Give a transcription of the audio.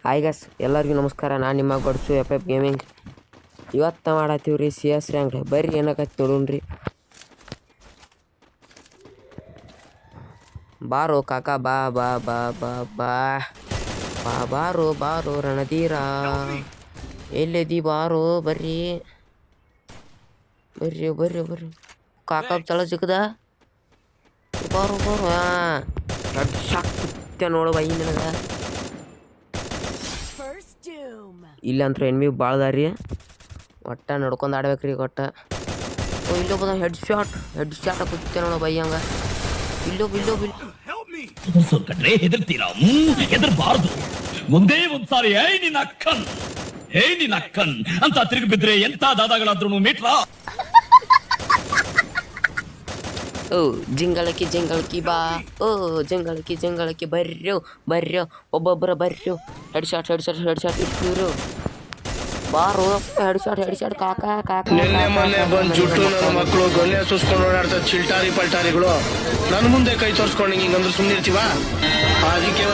Hi ಗಸ್ ಎಲ್ಲರಿಗೂ ನಮಸ್ಕಾರ. ನಾನು ನಿಮ್ಮ ಗಡ್ಸು FF ಗೇಮಿಂಗ್. ಇವತ್ತು ಮಾಡತ್ತೀವಿ ರೀ CS ರ್ಯಾಂಕ್. ಬರ್ರಿ ಏನಾಗತ್ತೆ ನೋಡೋಣ್ರಿ. ಬಾರೋ ಕಾಕ ಬಾ ಬಾ ಬಾ ಬಾ ಬಾ ಬಾ ಬಾರೋ ಬಾರೋ ರಣಧೀರ, ಎಲ್ಲಿದ್ದೀ ಬಾರೋ, ಬರ್ರಿ ಬರ್ರಿ ಬರ್ರಿ ಬರ್ರಿ. ಕಾಕ ಚಲ ಸಿಕ್ಕದ, ಬಾರೋ ಬಾರೋ. ದೊಡ್ಡ ಶಾಕ್ ಕುತ್ತೆ ನೋಡು ಬೈ ನನಗೆ. ಇಲ್ಲಂತ್ರ ಎನ್ಮಿ ಭಾಳದಾರಿ, ಒಟ್ಟ ನಡ್ಕೊಂಡು ಆಡ್ಬೇಕ್ರಿ ಒಟ್ಟ. ಇಲ್ಲೋ ಬದ ಹೆಡ್ ಶಾಟ್ ಕುತ್ತೆ ನೋಡು ಬೈ ಹಂಗ. ಇಲ್ಲೋ ಹೆದರ್ತೀರಾ? ಹೆದರ್ಬಾರ್ದು. ಒಂದೇ ಒಂದ್ಸಾರಿ ನಿನ್ನ ಅಕ್ಕನ್ ಅಂತ ತಿರುಗಿ ಬಿದ್ರೆ ಎಂತ ದಾದಾಗಳಾದ್ರೂ ಮೀಟ್ರ. ಓ ಜಿಂಗಳಕಿ ಬಾ, ಓ ಜಿಂಗಳಕಿ ಬರ್ರ್ಯೋ ಒಬ್ಬೊಬ್ಬರ ಬರ್ರ್ಯೋ. ಹೆಡ್ ಶಾಟ್ ಇಟ್ಟಿರು ಬಾರೋ. ಹೆಡ್ ಶಾಟ್ ಕಾಕ ಮೊನ್ನೆ ಬಂದ್ ಜುಟ್ಟು ನನ್ನ ಮಕ್ಕಳು ಗೊನ್ನೆ ಸುಸ್ಕೊಂಡು ಓಡಾಡ್ತ ಚಿಲ್ಟಾರಿ ಪಲ್ಟಾರಿಗಳು ನನ್ನ ಮುಂದೆ ಕೈ ತೋರ್ಸ್ಕೊಂಡು ಹಿಂಗಂದ್ರೆ ಸುಮ್ಮನಿರ್ತೀವ? ಅದಕ್ಕೆ